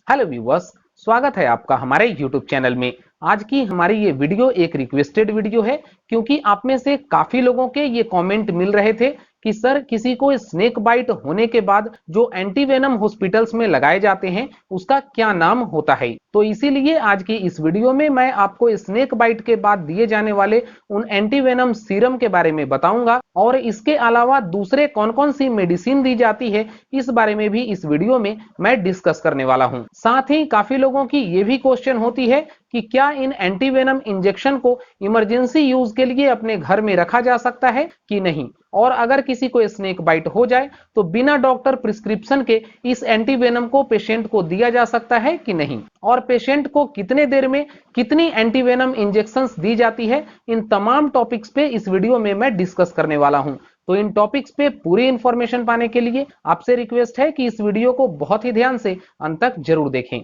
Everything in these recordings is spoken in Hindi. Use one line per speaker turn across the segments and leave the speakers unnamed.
हेलो व्यूअर्स, स्वागत है आपका हमारे यूट्यूब चैनल में। आज की हमारी ये वीडियो एक रिक्वेस्टेड वीडियो है, क्योंकि आप में से काफी लोगों के ये कमेंट मिल रहे थे कि सर किसी को स्नेक बाइट होने के बाद जो एंटीवेनम हॉस्पिटल्स में लगाए जाते हैं उसका क्या नाम होता है। तो इसीलिए आज की इस वीडियो में मैं आपको स्नेक बाइट के बाद दिए जाने वाले उन एंटीवेनम सीरम के बारे में बताऊंगा, और इसके अलावा दूसरे कौन कौन सी मेडिसिन दी जाती है इस बारे में भी इस वीडियो में मैं डिस्कस करने वाला हूं। साथ ही काफी लोगों की ये भी क्वेश्चन होती है कि क्या इन एंटीवेनम इंजेक्शन को इमरजेंसी यूज के लिए अपने घर में रखा जा सकता है कि नहीं, और अगर किसी को स्नेक बाइट हो जाए तो बिना डॉक्टर प्रिस्क्रिप्शन के इस एंटीवेनम को पेशेंट को दिया जा सकता है कि नहीं, और पेशेंट को कितने देर में कितनी एंटीवेनम इंजेक्शंस दी जाती है। इन तमाम टॉपिक्स पे इस वीडियो में मैं डिस्कस करने वाला हूं। तो इन टॉपिक्स पे पूरी इंफॉर्मेशन पाने के लिए आपसे रिक्वेस्ट है कि इस वीडियो को बहुत ही ध्यान से अंत तक जरूर देखें।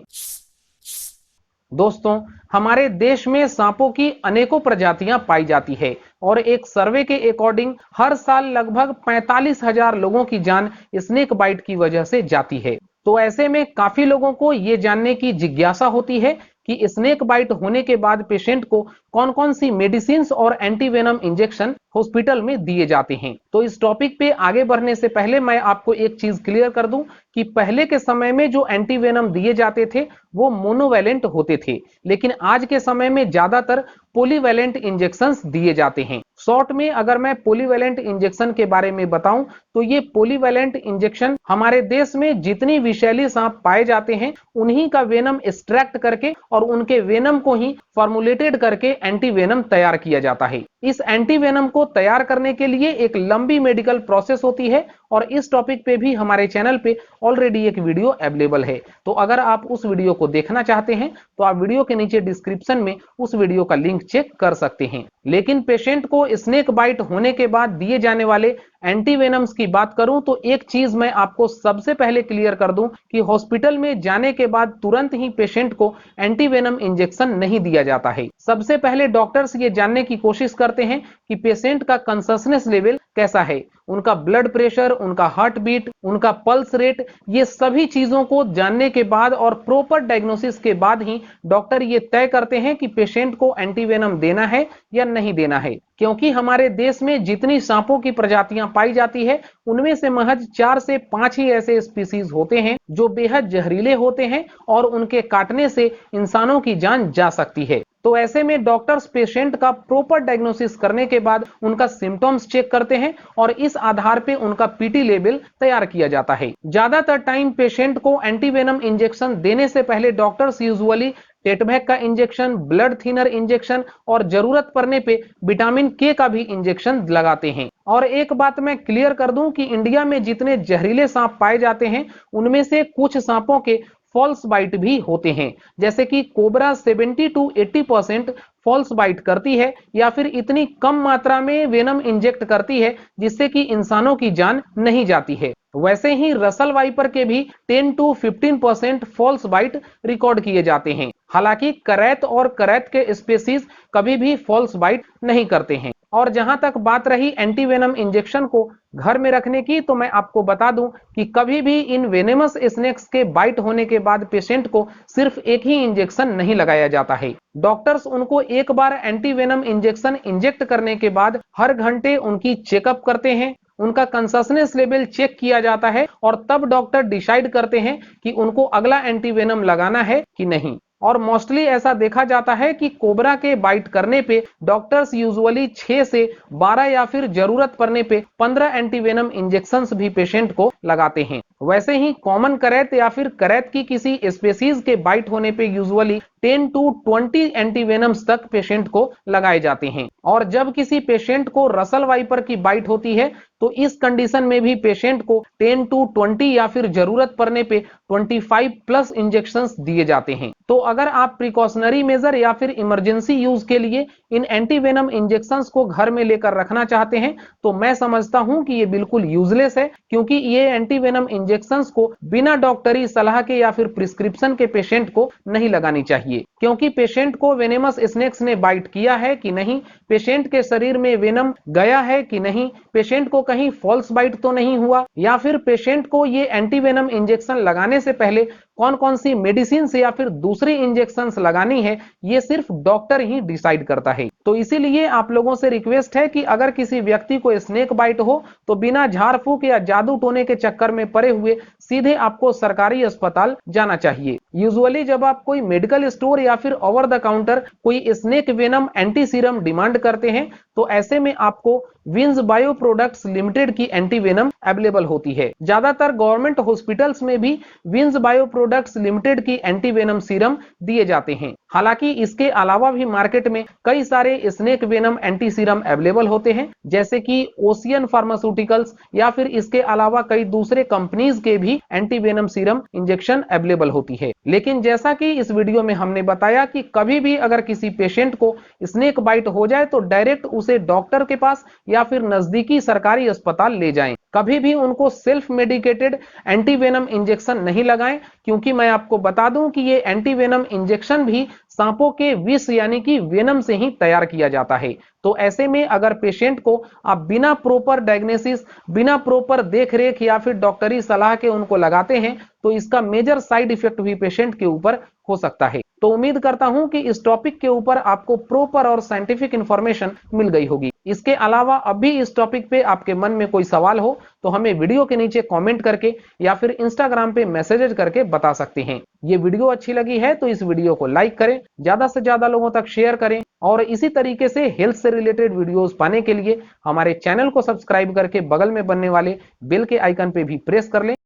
दोस्तों, हमारे देश में सांपों की अनेकों प्रजातियां पाई जाती है, और एक सर्वे के अकॉर्डिंग हर साल लगभग 45,000 लोगों की जान स्नेक बाइट की वजह से जाती है। तो ऐसे में काफी लोगों को ये जानने की जिज्ञासा होती है कि स्नेक बाइट होने के बाद पेशेंट को कौन कौन सी मेडिसिन और एंटीवेनम इंजेक्शन हॉस्पिटल में दिए जाते हैं। तो इस टॉपिक पे आगे बढ़ने से पहले मैं आपको एक चीज क्लियर कर दूं कि पहले के समय में जो एंटीवेनम दिए जाते थे वो मोनोवैलेंट होते थे, लेकिन आज के समय में ज्यादातर पॉलीवैलेंट इंजेक्शंस दिए जाते हैं। शॉर्ट में अगर मैं पॉलीवैलेंट इंजेक्शन के बारे में बताऊं तो ये पॉलीवैलेंट इंजेक्शन हमारे देश में जितनी विषैली सांप पाए जाते हैं उन्हीं का वेनम एक्सट्रैक्ट करके और उनके वेनम को ही फॉर्मुलेटेड करके एंटीवेनम तैयार किया जाता है। इस एंटीवेनम को तैयार करने के लिए एक लंबी मेडिकल प्रोसेस होती है, और इस टॉपिक पे भी हमारे चैनल पे ऑलरेडी एक वीडियो अवेलेबल है। तो अगर आप उस वीडियो को देखना चाहते हैं तो आप वीडियो के नीचे डिस्क्रिप्शन में उस वीडियो का लिंक चेक कर सकते हैं। लेकिन पेशेंट को स्नेक बाइट होने के बाद दिए जाने वाले एंटीवेनम्स की बात करूं तो एक चीज मैं आपको सबसे पहले क्लियर कर दूं कि हॉस्पिटल में जाने के बाद तुरंत ही पेशेंट को एंटीवेनम इंजेक्शन नहीं दिया जाता है। सबसे पहले डॉक्टर्स ये जानने की कोशिश करते हैं कि पेशेंट का कॉन्शसनेस लेवल कैसा है, उनका ब्लड प्रेशर, उनका हार्ट बीट, उनका पल्स रेट, ये सभी चीजों को जानने के बाद और प्रॉपर डायग्नोसिस के बाद ही डॉक्टर ये तय करते हैं कि पेशेंट को एंटीवेनम देना है या नहीं देना है। क्योंकि हमारे देश में जितनी सांपों की प्रजातियां पाई जाती है उनमें से महज 4 से 5 ही ऐसे स्पीसीज होते हैं जो बेहद जहरीले होते हैं और उनके काटने से इंसानों की जान जा सकती है। तो ऐसे में डॉक्टर्स पेशेंट का प्रॉपर डायग्नोसिस करने के बाद उनका सिम्टम्स चेक करते हैं और इस आधार पे उनका पीटी लेवल तैयार किया जाता है। ज्यादातर टाइम पेशेंट को एंटीवेनम इंजेक्शन देने से पहले डॉक्टर्स यूजुअली टेटवैक का इंजेक्शन, ब्लड थिनर इंजेक्शन और जरूरत पड़ने पे विटामिन के का भी इंजेक्शन लगाते हैं। और एक बात मैं क्लियर कर दूं कि इंडिया में जितने जहरीले सांप पाए जाते हैं उनमें से कुछ सांपों के फॉल्स बाइट भी होते हैं, जैसे कि कोबरा 70 to 80% फॉल्स बाइट करती है या फिर इतनी कम मात्रा में वेनम इंजेक्ट करती है जिससे कि इंसानों की जान नहीं जाती है। वैसे ही रसल वाइपर के भी 10 to 15% फॉल्स बाइट रिकॉर्ड किए जाते हैं। हालांकि करैत और करैत के स्पीसीज कभी भी फॉल्स बाइट नहीं करते हैं। और जहां तक बात रही एंटीवेनम इंजेक्शन को घर में रखने की, तो मैं आपको बता दूं कि कभी भी इन वेनेमस स्नेक्स के बाइट होने के बाद पेशेंट को सिर्फ एक ही इंजेक्शन नहीं लगाया जाता है। डॉक्टर्स उनको एक बार एंटीवेनम इंजेक्शन इंजेक्ट करने के बाद हर घंटे उनकी चेकअप करते हैं, उनका कॉन्शसनेस लेवल चेक किया जाता है और तब डॉक्टर डिसाइड करते हैं कि उनको अगला एंटीवेनम लगाना है कि नहीं। और मोस्टली ऐसा देखा जाता है कि कोबरा के बाइट करने पे डॉक्टर्स यूजुअली 6 से 12 या फिर जरूरत पड़ने पे 15 एंटीवेनम इंजेक्शंस भी पेशेंट को लगाते हैं। वैसे ही कॉमन करैत या फिर करैत की किसी स्पीसीज के बाइट होने पे यूजुअली 10 to 20 एंटीवेनम्स तक पेशेंट को लगाए जाते हैं। और जब किसी पेशेंट को रसल वाइपर की बाइट होती है तो इस कंडीशन में भी पेशेंट को 10 to 20 या फिर जरूरत पड़ने पे 25 प्लस इंजेक्शंस दिए जाते हैं। तो अगर आप प्रिकॉशनरी मेजर या फिर इमरजेंसी यूज के लिए इन एंटीवेनम इंजेक्शंस को घर में लेकर रखना चाहते हैं तो मैं समझता हूं कि ये बिल्कुल यूजलेस है, क्योंकि ये एंटीवेनम इंजेक्शंस को बिना डॉक्टरी सलाह के या फिर प्रिस्क्रिप्शन के पेशेंट को नहीं लगानी चाहिए। क्योंकि पेशेंट को वेनेमस स्नेक्स ने बाइट किया है कि नहीं, पेशेंट के शरीर में वेनम गया है कि नहीं, पेशेंट को कहीं फॉल्स बाइट तो नहीं हुआ, या फिर पेशेंट को ये एंटीवेनम इंजेक्शन लगाने से पहले कौन कौन सी मेडिसिन या फिर दूसरी इंजेक्शन लगानी है, ये सिर्फ डॉक्टर ही डिसाइड करता है। तो इसीलिए आप लोगों से रिक्वेस्ट है कि अगर किसी व्यक्ति को स्नेक बाइट हो तो बिना झाड़ फूक या जादू टोने के चक्कर में पड़े हुए सीधे आपको सरकारी अस्पताल जाना चाहिए। यूजुअली जब आप कोई मेडिकल स्टोर या फिर ओवर द काउंटर कोई snake venom anti serum demand करते हैं तो ऐसे में आपको विंस बायो प्रोडक्ट्स लिमिटेड की एंटी वेनम अवेलेबल होती है। ज्यादातर गवर्नमेंट हॉस्पिटल्स में भी विंस बायो प्रोडक्ट्स लिमिटेड की एंटी वेनम सीरम दिए जाते हैं। हालांकि इसके अलावा भी मार्केट में कई सारे snake venom anti serum available होते हैं, जैसे कि ओशियन फार्मास्यूटिकल्स या फिर इसके अलावा कई दूसरे कंपनीज के भी anti venom serum injection available होती है। लेकिन जैसा कि इस वीडियो में हमने बताया कि कभी भी अगर किसी पेशेंट को स्नेक बाइट हो जाए तो डायरेक्ट उसे डॉक्टर के पास या फिर नजदीकी सरकारी अस्पताल ले जाएं। कभी भी उनको सेल्फ मेडिकेटेड एंटीवेनम इंजेक्शन नहीं लगाएं, क्योंकि मैं आपको बता दूं कि ये एंटीवेनम इंजेक्शन भी सांपों के विष यानी कि वेनम से ही तैयार किया जाता है। तो ऐसे में अगर पेशेंट को आप बिना प्रॉपर डायग्नोसिस, बिना प्रॉपर देखरेख या फिर डॉक्टरी सलाह के उनको लगाते हैं तो इसका मेजर साइड इफेक्ट भी पेशेंट के ऊपर हो सकता है। तो उम्मीद करता हूं कि इस टॉपिक के ऊपर आपको प्रॉपर और साइंटिफिक इंफॉर्मेशन मिल गई होगी। इसके अलावा अभी इस टॉपिक पे आपके मन में कोई सवाल हो तो हमें वीडियो के नीचे कमेंट करके या फिर इंस्टाग्राम पे मैसेज करके बता सकते हैं। ये वीडियो अच्छी लगी है तो इस वीडियो को लाइक करें, ज्यादा से ज्यादा लोगों तक शेयर करें और इसी तरीके से हेल्थ से रिलेटेड वीडियोस पाने के लिए हमारे चैनल को सब्सक्राइब करके बगल में बनने वाले बेल के आइकन पे भी प्रेस कर लें।